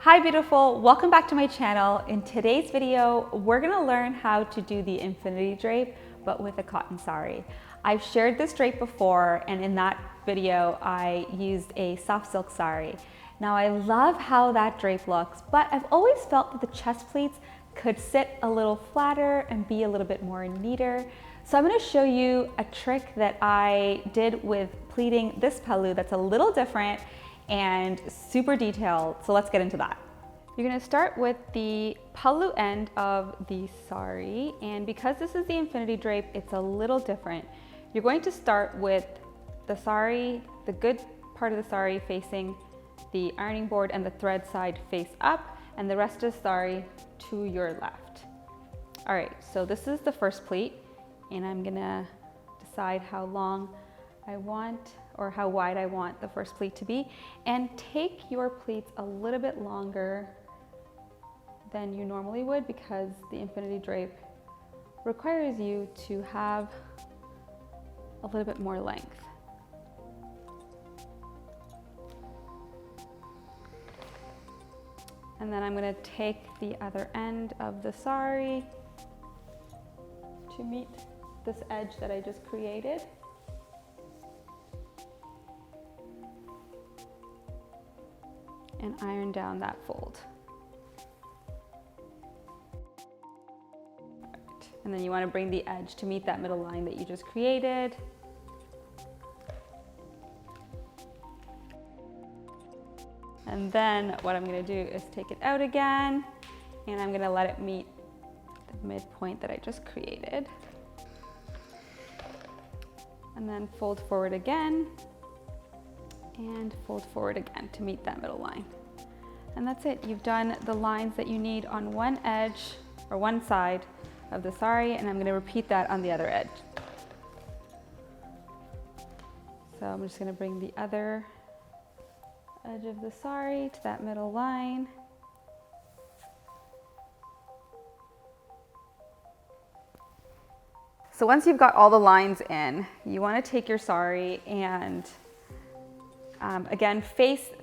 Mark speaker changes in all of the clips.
Speaker 1: Hi beautiful, welcome back to my channel. In today's video, we're gonna learn how to do the infinity drape, but with a cotton sari. I've shared this drape before, and in that video, I used a soft silk sari. Now I love how that drape looks, but I've always felt that the chest pleats could sit a little flatter and be a little bit more neater. So I'm gonna show you a trick that I did with pleating this pallu that's a little different and super detailed. So let's get into that. You're gonna start with the pallu end of the sari, and because this is the infinity drape, it's a little different. You're going to start with the sari, the good part of the sari facing the ironing board and the thread side face up, and the rest of the sari to your left. All right, so this is the first pleat, and I'm gonna decide how long I want or how wide I want the first pleat to be, and take your pleats a little bit longer than you normally would because the infinity drape requires you to have a little bit more length. And then I'm gonna take the other end of the sari to meet this edge that I just created. And iron down that fold. Right. And then you want to bring the edge to meet that middle line that you just created. And then what I'm going to do is take it out again, and I'm going to let it meet the midpoint that I just created. And then fold forward again. And fold forward again to meet that middle line. And that's it. You've done the lines that you need on one edge or one side of the sari, and I'm going to repeat that on the other edge. So I'm just going to bring the other edge of the sari to that middle line. So once you've got all the lines in, you want to take your sari and again,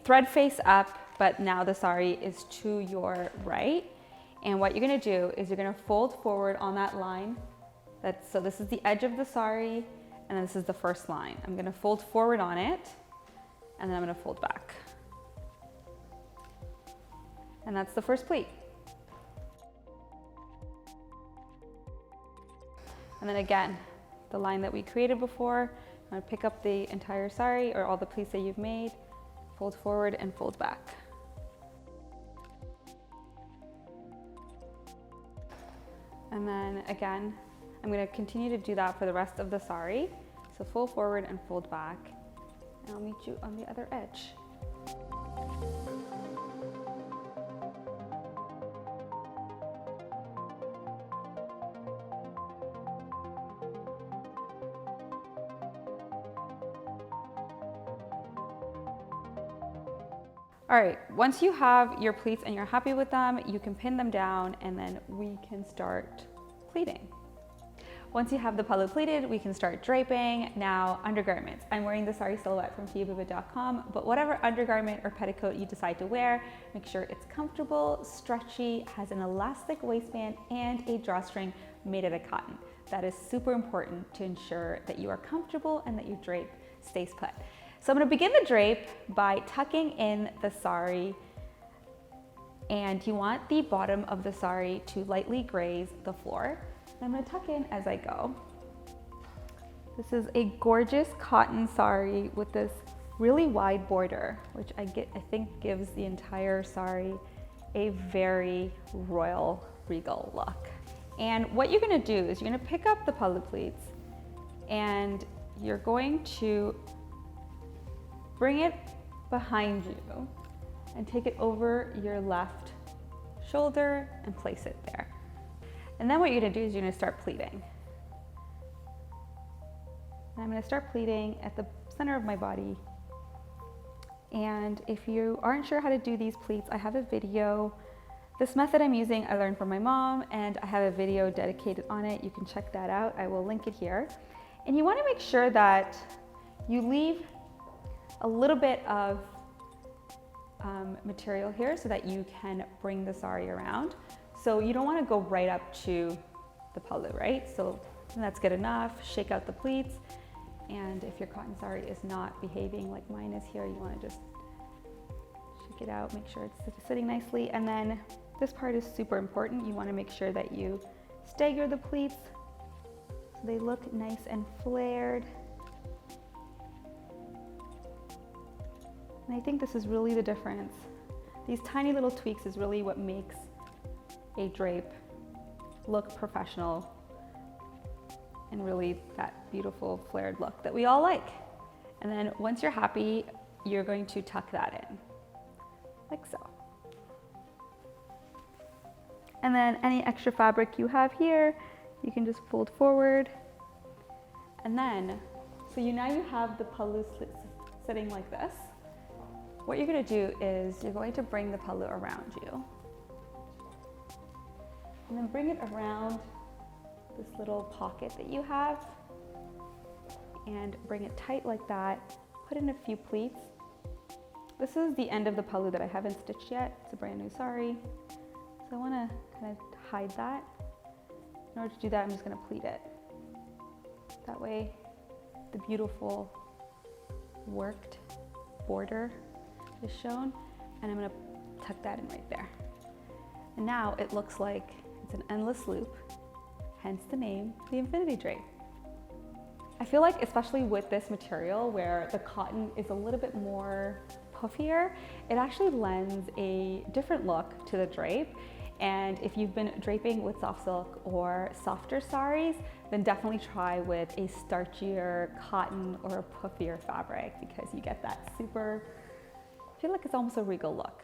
Speaker 1: thread face up, but now the sari is to your right. And what you're gonna do is you're gonna fold forward on that line. So this is the edge of the sari, and this is the first line. I'm gonna fold forward on it, and then I'm gonna fold back. And that's the first pleat. And then again, the line that we created before, I'm gonna pick up the entire sari or all the pleats that you've made, fold forward and fold back. And then again, I'm gonna continue to do that for the rest of the sari. So fold forward and fold back, and I'll meet you on the other edge. All right, once you have your pleats and you're happy with them, you can pin them down, and then we can start pleating. Once you have the pallu pleated, we can start draping. Now, undergarments. I'm wearing the Saree Silhouette from Bhuva.com, but whatever undergarment or petticoat you decide to wear, make sure it's comfortable, stretchy, has an elastic waistband, and a drawstring made out of cotton. That is super important to ensure that you are comfortable and that your drape stays put. So I'm going to begin the drape by tucking in the sari, and you want the bottom of the sari to lightly graze the floor. I'm going to tuck in as I go. This is a gorgeous cotton sari with this really wide border, which I think gives the entire sari a very royal, regal look. And what you're going to do is you're going to pick up the pallu pleats, and you're going to bring it behind you and take it over your left shoulder and place it there. And then what you're gonna do is you're gonna start pleating. And I'm gonna start pleating at the center of my body. And if you aren't sure how to do these pleats, I have a video. This method I'm using, I learned from my mom, and I have a video dedicated on it. You can check that out. I will link it here. And you wanna make sure that you leave a little bit of material here so that you can bring the sari around. So you don't want to go right up to the pallu, right? So that's good enough. Shake out the pleats. And if your cotton sari is not behaving like mine is here, you want to just shake it out, make sure it's sitting nicely. And then this part is super important. You want to make sure that you stagger the pleats so they look nice and flared. And I think this is really the difference. These tiny little tweaks is really what makes a drape look professional and really that beautiful flared look that we all like. And then once you're happy, you're going to tuck that in, like so. And then any extra fabric you have here, you can just fold forward. And then, so now you have the pallu sitting like this. What you're going to do is you're going to bring the pallu around you. And then bring it around this little pocket that you have. And bring it tight like that. Put in a few pleats. This is the end of the pallu that I haven't stitched yet. It's a brand new sari. So I want to kind of hide that. In order to do that, I'm just going to pleat it. That way, the beautiful worked border is shown, and I'm going to tuck that in right there. And now it looks like it's an endless loop, hence the name, the infinity drape. I feel like, especially with this material where the cotton is a little bit more puffier, it actually lends a different look to the drape. And if you've been draping with soft silk or softer saris, then definitely try with a starchier cotton or a puffier fabric, because you get that super, I feel like it's almost a regal look.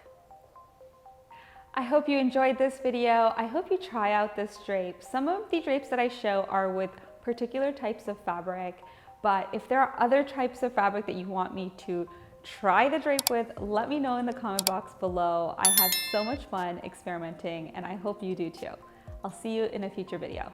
Speaker 1: I hope you enjoyed this video. I hope you try out this drape. Some of the drapes that I show are with particular types of fabric, but if there are other types of fabric that you want me to try the drape with, let me know in the comment box below. I have so much fun experimenting, and I hope you do too. I'll see you in a future video.